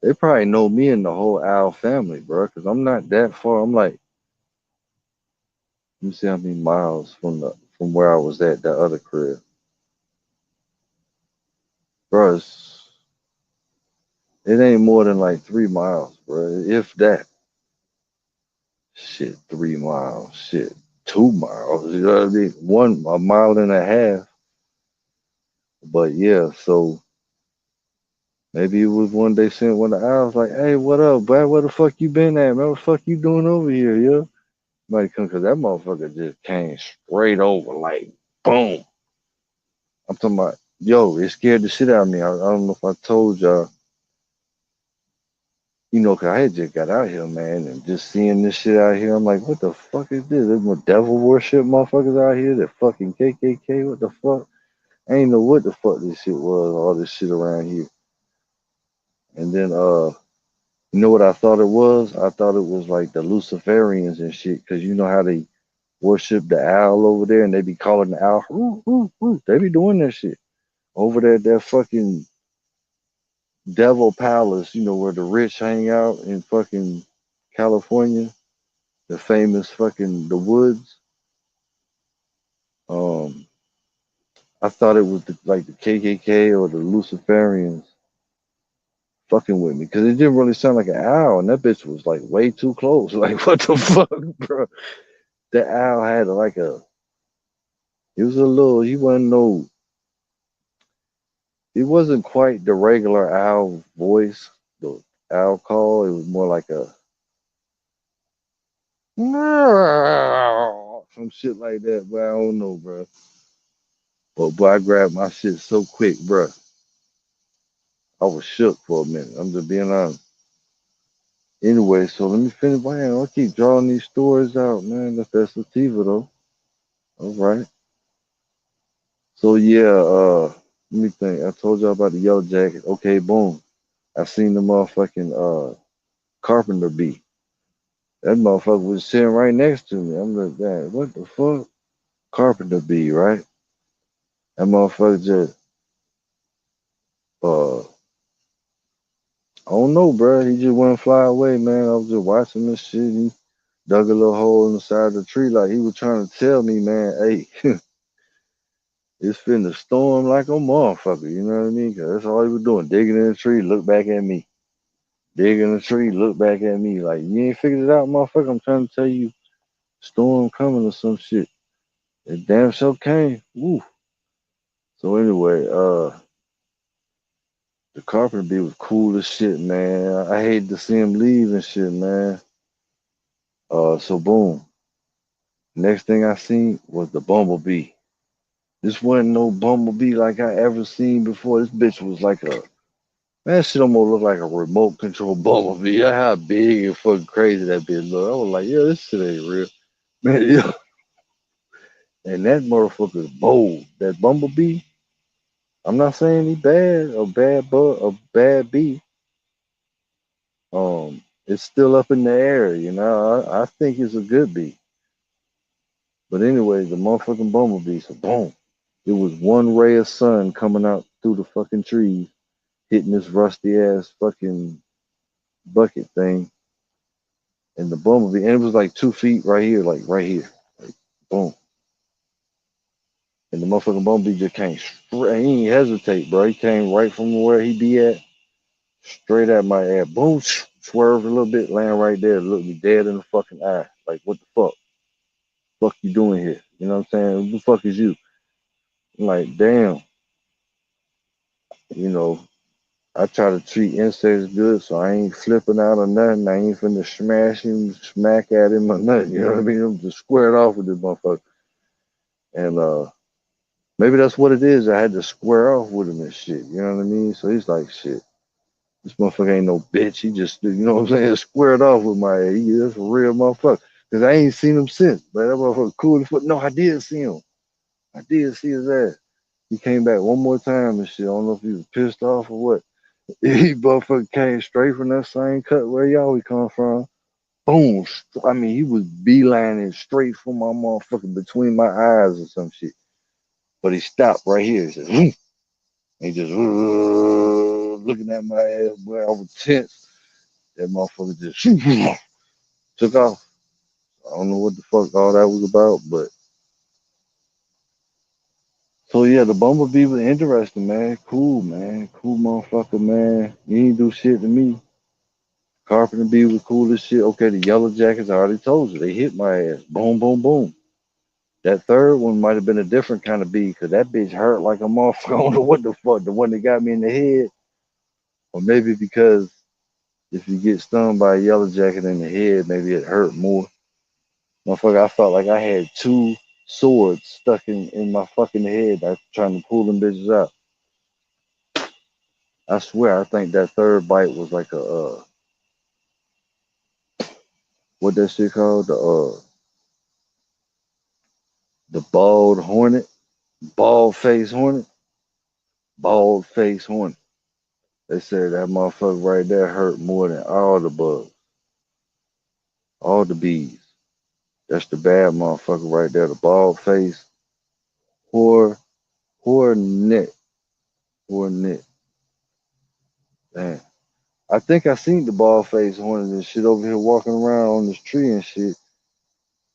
they probably know me and the whole owl family, bro. Because I'm not that far. I'm like, let me see how many miles from where I was at that other crib, bro. It ain't more than like 3 miles, bro. If that. Shit, 3 miles. Shit, 2 miles. You know what I mean? A mile and a half. But yeah, so maybe it was one day sent one of the owls like, hey, what up, bro? Where the fuck you been at, man? What the fuck you doing over here, yo? Might come because that motherfucker just came straight over, like, boom. I'm talking about, yo, it scared the shit out of me. I don't know if I told y'all, because I had just got out here, man, and just seeing this shit out here, I'm like, what the fuck is this? There's more devil worship motherfuckers out here that fucking KKK. What the fuck? I ain't know what the fuck this shit was, all this shit around here. And then, you know what I thought it was? I thought it was like the Luciferians and shit, because you know how they worship the owl over there and they be calling the owl, whoo, whoo, whoo. They be doing that shit. Over there, that fucking Devil Palace, where the rich hang out in fucking California, the famous fucking the woods. Um, I thought it was like the KKK or the Luciferians fucking with me because it didn't really sound like an owl, and that bitch was like way too close. Like what the fuck, bro? The owl had like it was a little. He wasn't no. It wasn't quite the regular owl voice, the owl call. It was more like a some shit like that. But I don't know, bro. But boy, I grabbed my shit so quick, bro. I was shook for a minute. I'm just being honest. Anyway, so let me finish. Man, I'll keep drawing these stories out, man. That's sativa though. All right. So yeah, let me think. I told y'all about the yellow jacket. Okay, boom. I seen the motherfucking carpenter bee. That motherfucker was sitting right next to me. I'm like, man, what the fuck? Carpenter bee, right? That motherfucker just I don't know, bro. He just wouldn't fly away, man. I was just watching this shit. He dug a little hole in the side of the tree, like he was trying to tell me, man, hey, it's finna storm like a motherfucker. You know what I mean? 'Cause that's all he was doing, digging in the tree, look back at me. Dig in the tree, look back at me. Like you ain't figured it out, motherfucker. I'm trying to tell you, storm coming or some shit. It damn sure came. Woo. So anyway, the carpenter bee was cool as shit, man. I hated to see him leave and shit, man. So boom. Next thing I seen was the bumblebee. This wasn't no bumblebee like I ever seen before. This bitch was like a man. Shit almost looked like a remote control bumblebee. That's how big and fucking crazy that bitch looked. I was like, yeah, this shit ain't real, man. Yeah. And that motherfucker's bold. That bumblebee. I'm not saying he bad or bad bug or bad bee. It's still up in the air. I think it's a good bee. But anyway, the motherfucking bumblebee. So boom. It was one ray of sun coming out through the fucking trees, hitting this rusty ass fucking bucket thing, and the bumblebee, and it was like 2 feet right here, like right here, like boom, and the motherfucking bumblebee just came straight. He ain't hesitate, bro. He came right from where he be at, straight at my ass. Boom, swerved a little bit, land right there, looked me dead in the fucking eye, like what the fuck, fuck you doing here? You know what I'm saying? Who the fuck is you? I'm like, damn, you know. I try to treat insects good, so I ain't flipping out or nothing. I ain't finna smash him, smack at him or nothing. You know what I mean? I'm just squared off with this motherfucker. And maybe that's what it is. I had to square off with him and shit. You know what I mean? So he's like, shit, this motherfucker ain't no bitch. He just, you know what I'm saying, squared off with my ass. That's a real motherfucker. Because I ain't seen him since. But that motherfucker cool as fuck. No, I did see him. I did see his ass. He came back one more time and shit. I don't know if he was pissed off or what. He motherfucker came straight from that same cut where he always come from. Boom. I mean, he was beelining straight from my motherfucker between my eyes or some shit. But he stopped right here. He said, "Hmm." He just looking at my ass, boy. I was tense. That motherfucker just took off. I don't know what the fuck all that was about, but So yeah, the Bumblebee was interesting, man. Cool, man. Cool motherfucker, man. You ain't do shit to me. Carpenter B was cool as shit. Okay, the Yellow Jackets, I already told you, they hit my ass. Boom, boom, boom. That third one might have been a different kind of bee, because that bitch hurt like a motherfucker. I don't know what the fuck, the one that got me in the head. Or maybe because if you get stung by a yellow jacket in the head, maybe it hurt more. Motherfucker, I felt like I had two swords stuck in my fucking head. I was trying to pull them bitches out. I swear, I think that third bite was like a what that shit called? The bald hornet, bald face hornet, bald face hornet. They said that motherfucker right there hurt more than all the bugs, all the bees. That's the bad motherfucker right there, the bald face hor hornet, hornet. Damn. I think I seen the bald face hornet and shit over here walking around on this tree and shit.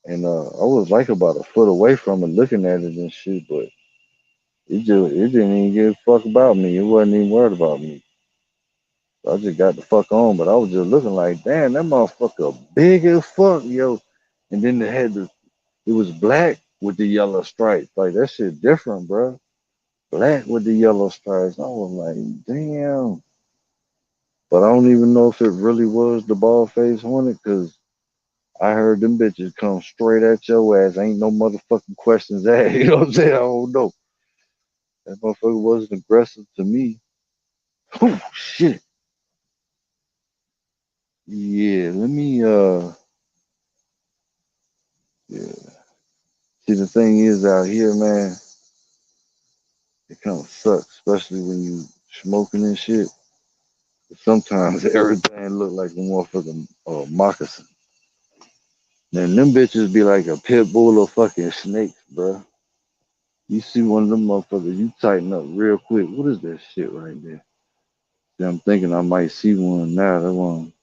And I was like about a foot away from it looking at it and shit, but it didn't even give a fuck about me. It wasn't even worried about me. So I just got the fuck on, but I was just looking like, damn, that motherfucker big as fuck, yo. And then it was black with the yellow stripes. Like that shit different, bro. Black with the yellow stripes. I was like, damn. But I don't even know if it really was the bald face hornet, because I heard them bitches come straight at your ass. Ain't no motherfucking questions asked. You know what I'm saying? I don't know. That motherfucker wasn't aggressive to me. Oh shit. Yeah, let me yeah. See, the thing is out here, man, it kind of sucks, especially when you smoking and shit. Sometimes everything look like a motherfucking moccasin. Then them bitches be like a pit bull or fucking snakes, bro. You see one of them motherfuckers, you tighten up real quick. What is that shit right there? See, I'm thinking I might see one now. That one,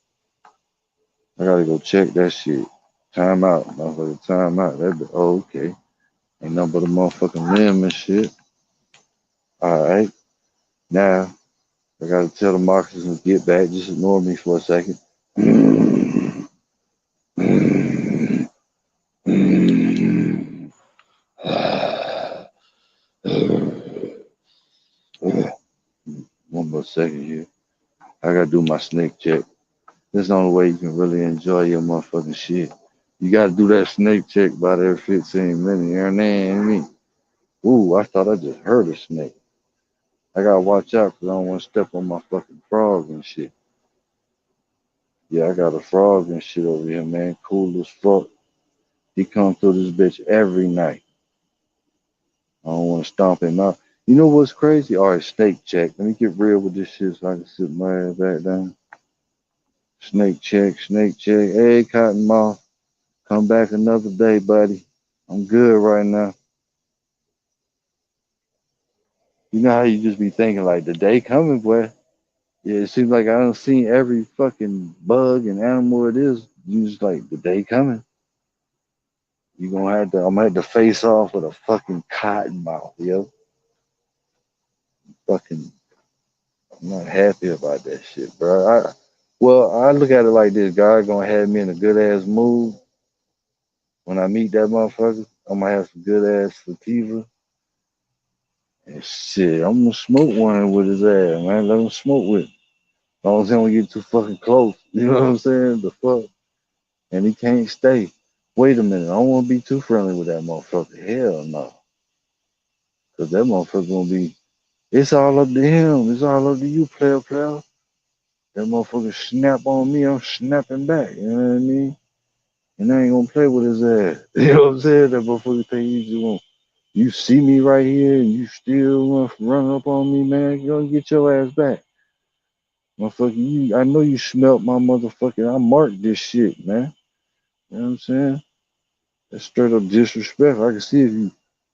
I gotta go check that shit. Time out, motherfucker. Time out. Oh, okay. Ain't nothing but a motherfucking limb and shit. All right. Now I gotta tell the moccasins to get back. Just ignore me for a second. One more second here. I gotta do my snake check. This is the only way you can really enjoy your motherfucking shit. You gotta do that snake check about every 15 minutes. You know what I mean? Ooh, I thought I just heard a snake. I gotta watch out because I don't want to step on my fucking frog and shit. Yeah, I got a frog and shit over here, man. Cool as fuck. He come through this bitch every night. I don't want to stomp him out. You know what's crazy? All right, snake check. Let me get real with this shit so I can sit my ass back down. Snake check, snake check. Hey, Cottonmouth, come back another day, buddy. I'm good right now. You know how you just be thinking like the day coming, boy. Yeah, it seems like I don't seen every fucking bug and animal it is. You just like the day coming. I'm gonna have to face off with a fucking cottonmouth, yo. Fucking, I'm not happy about that shit, bro. I look at it like this: God gonna have me in a good ass mood when I meet that motherfucker. I'm gonna have some good ass sativa and shit. I'm gonna smoke one with his ass, man. Let him smoke with. As long as he don't get too fucking close, you know what I'm saying? The fuck, and he can't stay. Wait a minute, I don't want to be too friendly with that motherfucker. Hell no, cause that motherfucker gonna be. It's all up to him. It's all up to you, player. That motherfucker snap on me, I'm snapping back. You know what I mean? And I ain't gonna play with his ass. You know what I'm saying? That motherfucker think you just want. You see me right here and you still want to run up on me, man. You gonna get your ass back. Motherfucker, I know you smelt my motherfucking. I marked this shit, man. You know what I'm saying? That's straight up disrespect. I can see if you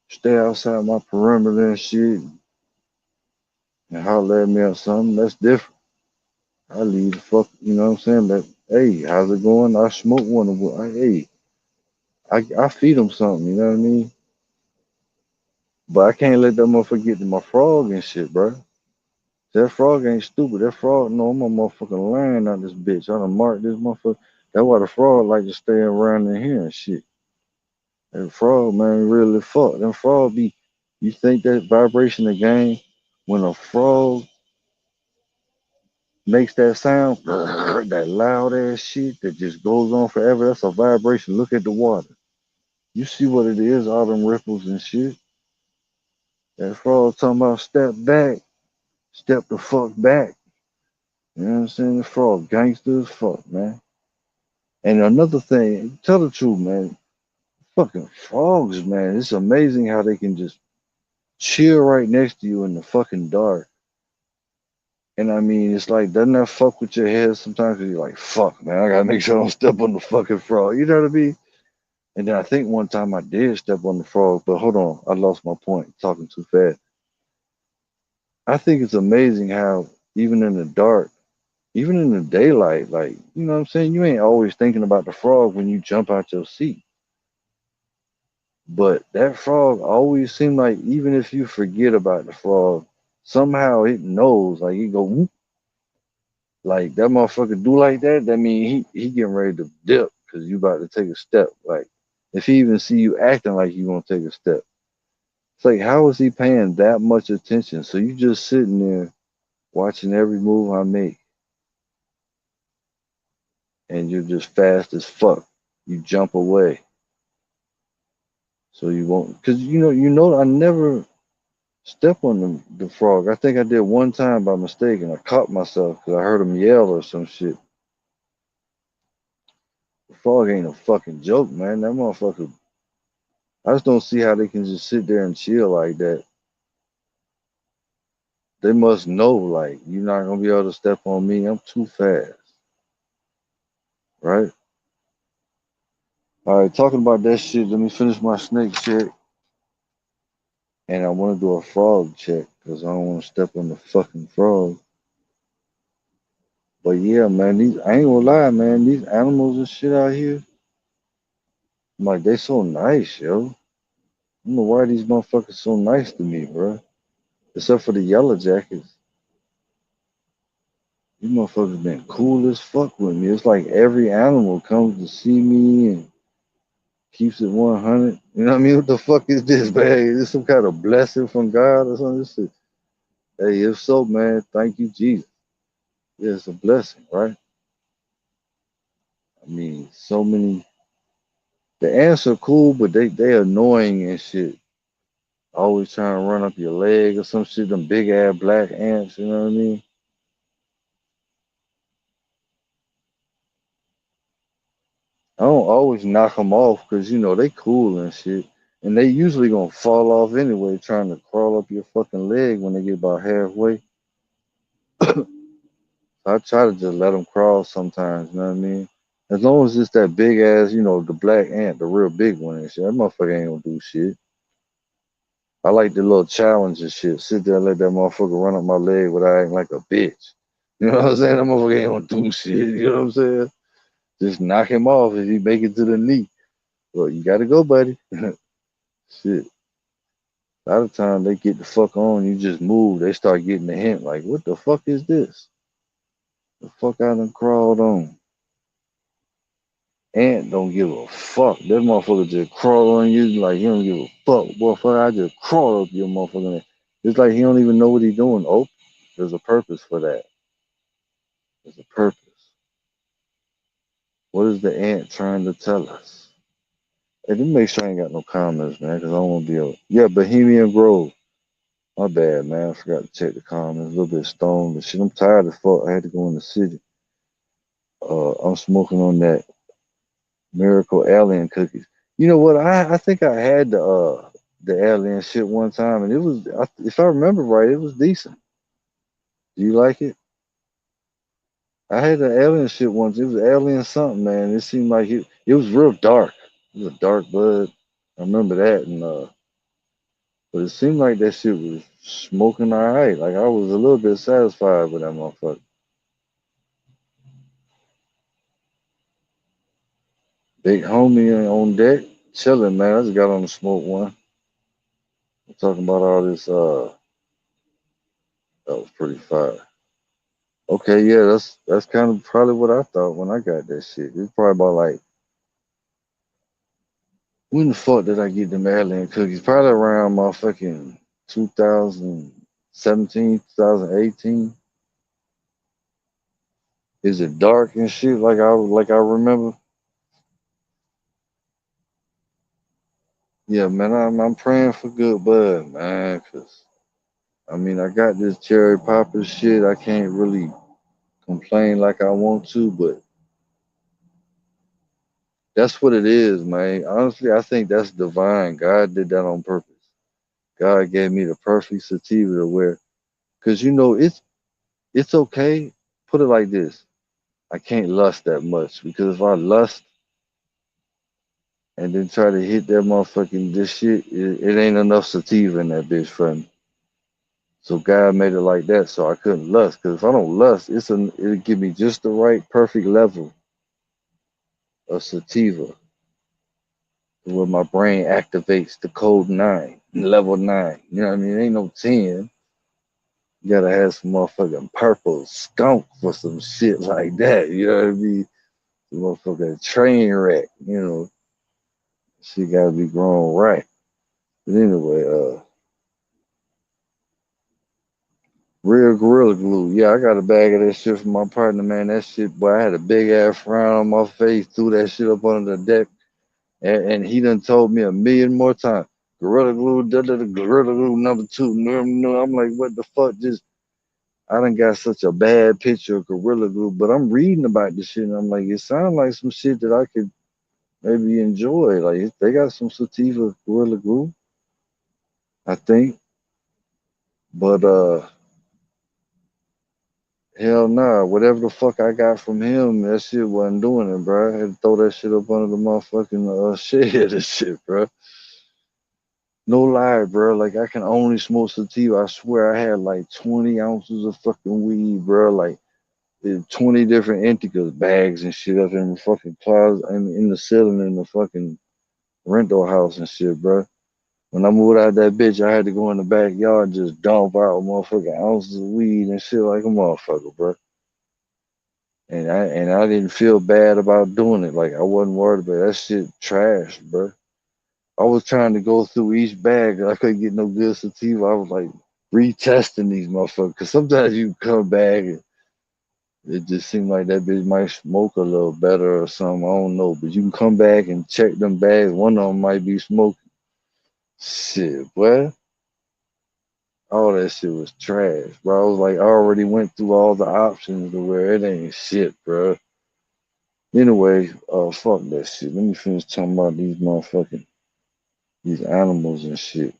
stay outside my perimeter and shit and holler at me or something, that's different. I leave the fuck, you know what I'm saying? But hey, how's it going? I smoke one of them. Hey, I feed them something, you know what I mean? But I can't let that motherfucker get to my frog and shit, bro. That frog ain't stupid. That frog, no, I'm a motherfucking lion out this bitch. I done marked this motherfucker. That's why the frog like to stay around in here and shit. That frog, man, really fuck. Them frog be, you think that vibration again? When a frog makes that sound, that loud ass shit that just goes on forever, that's a vibration. Look at the water. You see what it is, all them ripples and shit. That frog talking about step back, step the fuck back. You know what I'm saying? The frog gangster as fuck, man. And another thing, tell the truth, man. Fucking frogs, man. It's amazing how they can just chill right next to you in the fucking dark. And I mean, it's like, doesn't that fuck with your head sometimes? 'Cause you're like, fuck, man, I gotta make sure I don't step on the fucking frog. You know what I mean? And then I think one time I did step on the frog, but hold on, I lost my point talking too fast. I think it's amazing how even in the dark, even in the daylight, like, you know what I'm saying? You ain't always thinking about the frog when you jump out your seat. But that frog always seemed like even if you forget about the frog, somehow it knows. Like he go whoop, like that motherfucker do like that. That mean he getting ready to dip because you about to take a step. Like if he even see you acting like you gonna take a step, it's like how is he paying that much attention? So you just sitting there watching every move I make, and you're just fast as fuck. You jump away so you won't, cause I never step on the frog. I think I did one time by mistake and I caught myself because I heard him yell or some shit. The frog ain't a fucking joke, man. That motherfucker, I just don't see how they can just sit there and chill like that. They must know, like, you're not gonna be able to step on me. I'm too fast, right? All right, talking about that shit, let me finish my snake check. And I want to do a frog check because I don't want to step on the fucking frog. But yeah, man, I ain't gonna lie, man. These animals and shit out here, I'm like, they so nice, yo. I don't know why these motherfuckers so nice to me, bro. Except for the yellow jackets. These motherfuckers been cool as fuck with me. It's like every animal comes to see me and keeps it 100. You know what I mean? What the fuck is this, man? Is this some kind of blessing from God or something? This shit. Hey, if so, man, thank you, Jesus. Yeah, it's a blessing, right? I mean, so many. The ants are cool, but they annoying and shit. Always trying to run up your leg or some shit. Them big ass black ants. You know what I mean? I don't always knock them off because they cool and shit, and they usually gonna fall off anyway, trying to crawl up your fucking leg when they get about halfway. I try to just let them crawl sometimes. You know what I mean? As long as it's that big ass, the black ant, the real big one and shit, that motherfucker ain't gonna do shit. I like the little challenge and shit. Sit there and let that motherfucker run up my leg without acting like a bitch. You know what I'm saying? That motherfucker ain't gonna do shit. You know what I'm saying? Just knock him off if he make it to the knee. Well, you gotta go, buddy. Shit. A lot of time they get the fuck on, you just move. They start getting the hint, like, what the fuck is this? The fuck I done crawled on. Ant don't give a fuck. That motherfucker just crawl on you like he don't give a fuck. Boy, fuck, I just crawl up your motherfucker. It's like he don't even know what he doing. Oh, there's a purpose for that. There's a purpose. What is the ant trying to tell us? Hey, let me make sure I ain't got no comments, man, because I don't want to be a... Yeah, Bohemian Grove. My bad, man. I forgot to check the comments. A little bit stoned. But shit, I'm tired as fuck. I had to go in the city. I'm smoking on that Miracle Alien cookies. You know what? I think I had the alien shit one time, and it was, if I remember right, it was decent. Do you like it? I had the alien shit once. It was alien something, man. It seemed like it was real dark. It was a dark bud. I remember that, and but it seemed like that shit was smoking all right. Like I was a little bit satisfied with that motherfucker. Big homie on deck, chilling, man. I just got on the smoke one. I'm talking about all this. That was pretty fire. Okay, yeah, that's kind of probably what I thought when I got that shit. It's probably about like when the fuck did I get the Maryland cookies? Probably around my fucking 2017, 2018. Is it dark and shit like I remember? Yeah, man, I'm praying for good bud, man, 'cause I mean I got this cherry popper shit. I can't really complain like I want to, but that's what it is, man. Honestly, I think that's divine. God did that on purpose. God gave me the perfect sativa to wear, cause it's okay. Put it like this: I can't lust that much because if I lust and then try to hit that motherfucking this shit, it ain't enough sativa in that bitch for me. So God made it like that, so I couldn't lust. Cause if I don't lust, it'll give me just the right perfect level of sativa where my brain activates the code 9, level 9. You know what I mean? Ain't no 10. You gotta have some motherfucking purple skunk for some shit like that. You know what I mean? Some motherfucking train wreck. You know, she gotta be grown right. But anyway, real Gorilla Glue. Yeah, I got a bag of that shit from my partner, man. That shit, boy, I had a big ass frown on my face, threw that shit up under the deck, and he done told me a million more times. Gorilla Glue, Gorilla Glue number two. No, no. I'm like, what the fuck? Just I done got such a bad picture of Gorilla Glue, but I'm reading about this shit, and I'm like, it sounds like some shit that I could maybe enjoy. Like they got some sativa Gorilla Glue, I think, but hell nah. Whatever the fuck I got from him, that shit wasn't doing it, bro. I had to throw that shit up under the motherfucking shed and shit, bro. No lie, bro. Like I can only smoke sativa. I swear I had like 20 ounces of fucking weed, bro. Like 20 different indicas bags and shit up in the fucking closet and in the ceiling in the fucking rental house and shit, bro. When I moved out that bitch, I had to go in the backyard and just dump out motherfucking ounces of weed and shit like a motherfucker, bro. And I didn't feel bad about doing it. Like I wasn't worried about that shit trash, bro. I was trying to go through each bag. I couldn't get no good sativa. I was like retesting these motherfuckers. Cause sometimes you come back and it just seemed like that bitch might smoke a little better or something. I don't know. But you can come back and check them bags. One of them might be smoking. Shit, boy. All that shit was trash, bro. I was like, I already went through all the options to where it ain't shit, bro. Anyway, fuck that shit. Let me finish talking about these motherfucking these animals and shit.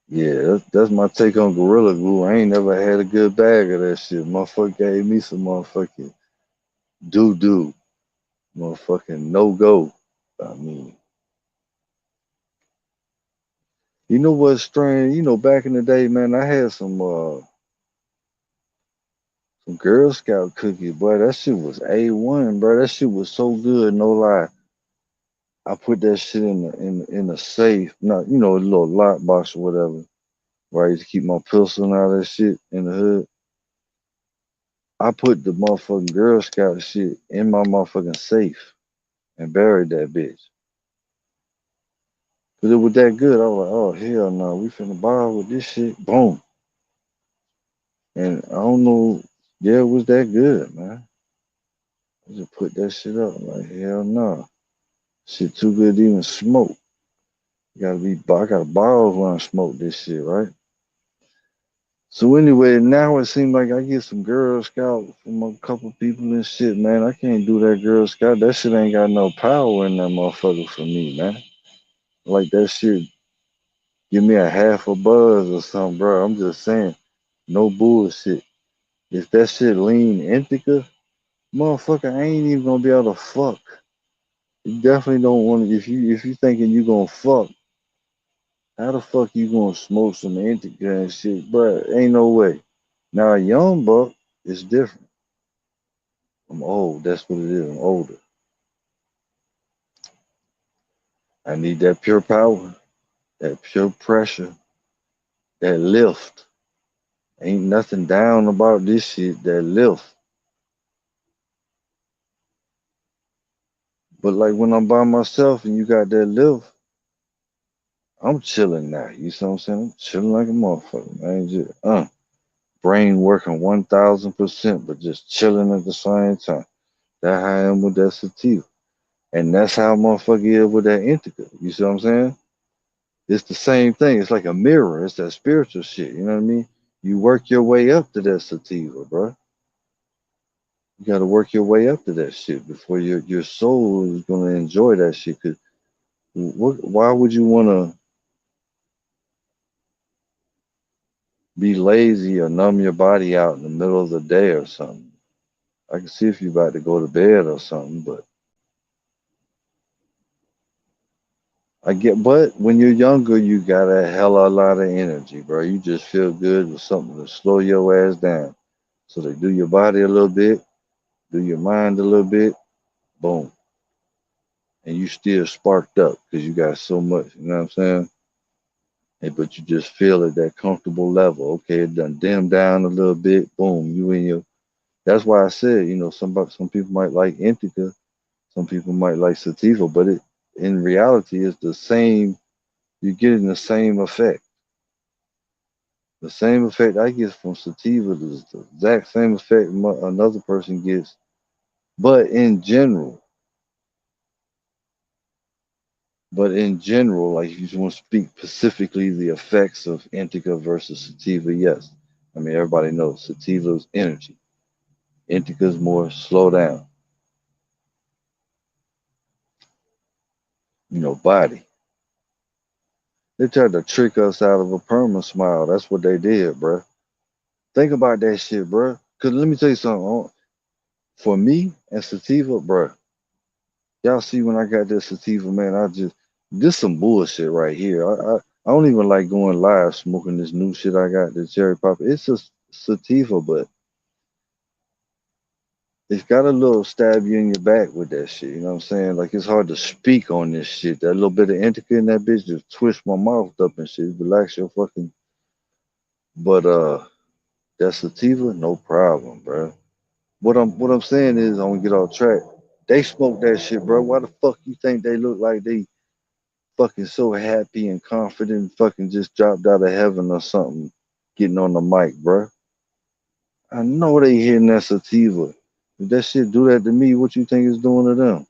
Yeah, that's my take on Gorilla Glue. I ain't never had a good bag of that shit. Motherfucker gave me some motherfucking doo doo, motherfucking no go. I mean, you know what's strange? You know, back in the day, man, I had some Girl Scout cookies, boy. That shit was A1, bro. That shit was so good, no lie. I put that shit in the safe, not a little lock box or whatever, where I used to keep my pistol and all that shit in the hood. I put the motherfucking Girl Scout shit in my motherfucking safe and buried that bitch. Cause it was that good. I was like, oh hell no, we finna ball with this shit. Boom. And I don't know, yeah, it was that good, man. I just put that shit up. I'm like, hell no. Shit too good to even smoke. I gotta balls when I smoke this shit, right? So anyway, now it seems like I get some Girl Scout from a couple people and shit, man. I can't do that Girl Scout. That shit ain't got no power in that motherfucker for me, man. Like that shit give me a half a buzz or something, bro. I'm just saying, no bullshit. If that shit lean indica, motherfucker, I ain't even gonna be able to fuck. You definitely don't want to. If you thinking you gonna fuck, how the fuck you gonna smoke some indica and shit, bro? Ain't no way. Now a young buck is different. I'm old. That's what it is. I'm older. I need that pure power. that pure pressure, that lift. Ain't nothing down about this shit, that lift. But like when I'm by myself and you got that lift, I'm chilling now. You see what I'm saying? I'm chilling like a motherfucker, man. Just, brain working 1000%, but just chilling at the same time. That's how I am with that sativa. And that's how motherfucker is with that indica. You see what I'm saying? It's the same thing. It's like a mirror. It's that spiritual shit. You know what I mean? You work your way up to that sativa, bro. You got to work your way up to that shit before your soul is gonna enjoy that shit. Cause why would you wanna be lazy or numb your body out in the middle of the day or something? I can see if you about to go to bed or something, but but when you're younger, you got a hell of a lot of energy, bro. You just feel good with something to slow your ass down. So they do your body a little bit, do your mind a little bit, boom, and you still sparked up because you got so much. You know what I'm saying? But you just feel at that comfortable level. Okay, it done dim down a little bit. Boom, you in your. That's why I said, some people might like indica, some people might like sativa, but it in reality is the same. You're getting the same effect. The same effect I get from sativa is the exact same effect another person gets. But in general, like if you just want to speak specifically the effects of indica versus sativa, yes. I mean, everybody knows sativa is energy. Indica is more slow down, body. They tried to trick us out of a perma smile. That's what they did, bruh. Think about that shit, bruh. Cause let me tell you something. For me and sativa, bruh, y'all see when I got this sativa, man, this some bullshit right here. I don't even like going live smoking this new shit I got, the cherry pop. It's a sativa, but it's got a little stab you in your back with that shit. You know what I'm saying? Like it's hard to speak on this shit. That little bit of indica in that bitch just twist my mouth up and shit. Relax your fucking. But that sativa, no problem, bro. What I'm saying is, I want to get off track. They smoke that shit, bro. Why the fuck you think they look like they fucking so happy and confident, fucking just dropped out of heaven or something, getting on the mic, bro? I know they hitting that sativa. If that shit do that to me, what you think it's doing to them?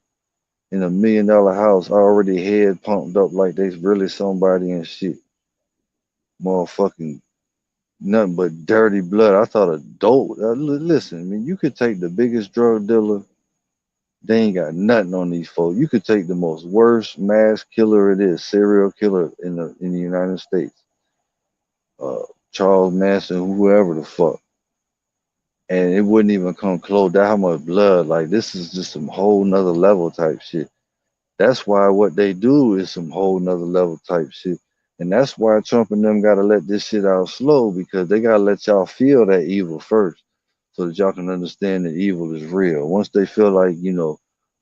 In $1 million house, already head pumped up like they really somebody and shit. Motherfucking nothing but dirty blood. I thought a dope. Listen, I mean, you could take the biggest drug dealer. They ain't got nothing on these folks. You could take the most worst mass killer it is, serial killer in the United States, uh, Charles Manson, whoever the fuck, and it wouldn't even come close. That how much blood? Like this is just some whole nother level type shit. That's why what they do is some whole nother level type shit. And that's why Trump and them gotta let this shit out slow because they gotta let y'all feel that evil first so that y'all can understand that evil is real. Once they feel like,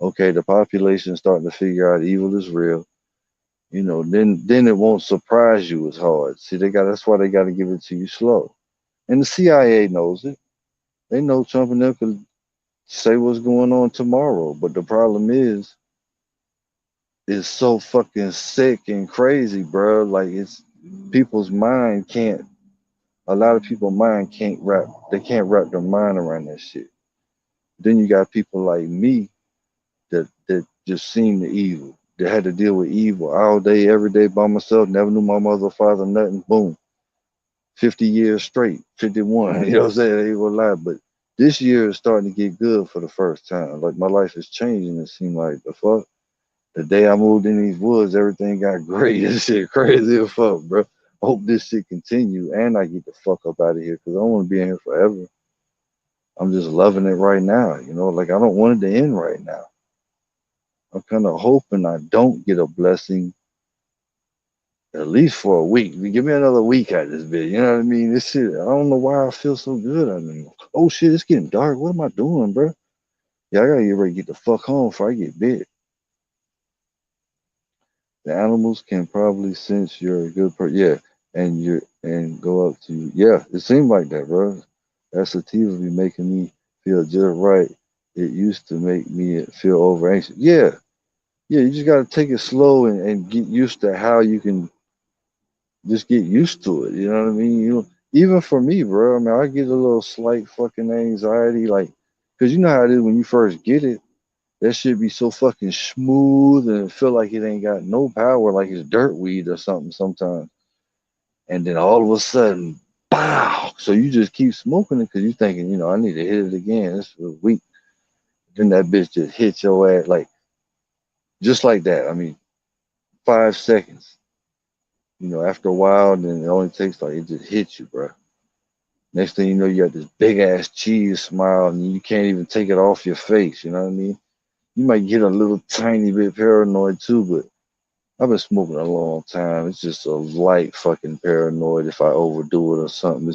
okay, the population starting to figure out evil is real, then it won't surprise you as hard. See, that's why they gotta give it to you slow. And the CIA knows it. They know Trump and them could say what's going on tomorrow. But the problem is so fucking sick and crazy, bro. Like it's people's mind can't. A lot of people's mind can't wrap. They can't wrap their mind around that shit. Then you got people like me that just seen the evil. They had to deal with evil all day, every day by myself. Never knew my mother, father, nothing. Boom, 50 years straight, 51. You know what I'm saying? They ain't gonna lie, but this year is starting to get good for the first time. Like my life is changing. It seemed like the fuck. The day I moved in these woods, everything got great. This shit crazy as fuck, bro. I hope this shit continue and I get the fuck up out of here because I don't want to be in here forever. I'm just loving it right now, like I don't want it to end right now. I'm kind of hoping I don't get a blessing at least for a week. Give me another week out of this bit. You know what I mean? This shit, I don't know why I feel so good. I mean, oh shit, it's getting dark. What am I doing, bro? Yeah, I gotta get ready to get the fuck home before I get bit. The animals can probably sense you're a good person. Yeah, and go up to you. Yeah, it seemed like that, bro. That sativa be making me feel just right. It used to make me feel over anxious. Yeah, yeah. You just gotta take it slow and get used to how you can just get used to it. You know what I mean? Even for me, bro. I mean, I get a little slight fucking anxiety, like, cause you know how it is when you first get it. That shit be so fucking smooth and it feel like it ain't got no power, like it's dirt weed or something sometimes. And then all of a sudden, pow! So you just keep smoking it because you thinking, I need to hit it again. This was weak. Then that bitch just hit your ass like just like that. I mean, 5 seconds. After a while, then it only takes like it just hits you, bro. Next thing you know, you got this big ass cheese smile and you can't even take it off your face. You know what I mean? You might get a little tiny bit paranoid too, but I've been smoking a long time. It's just a light fucking paranoid if I overdo it or something.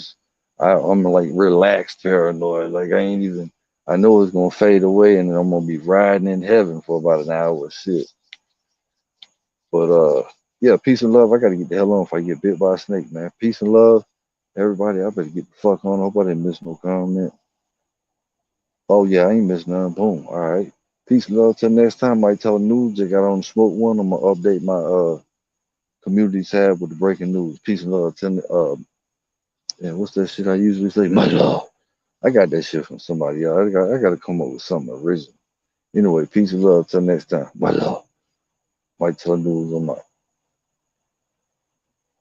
I'm like relaxed paranoid. Like I ain't even. I know it's gonna fade away, and then I'm gonna be riding in heaven for about an hour. Shit. But yeah, peace and love. I gotta get the hell on if I get bit by a snake, man. Peace and love, everybody. I better get the fuck on. Hope I didn't miss no comment. Oh yeah, I ain't missed none. Boom. All right. Peace and love. Till next time. Might tell news. I got on smoke one. I'm gonna update my community tab with the breaking news. Peace and love. And what's that shit I usually say? My love. I got that shit from somebody else. I got to come up with something original. Anyway, peace and love. Till next time. My love. Might tell news on my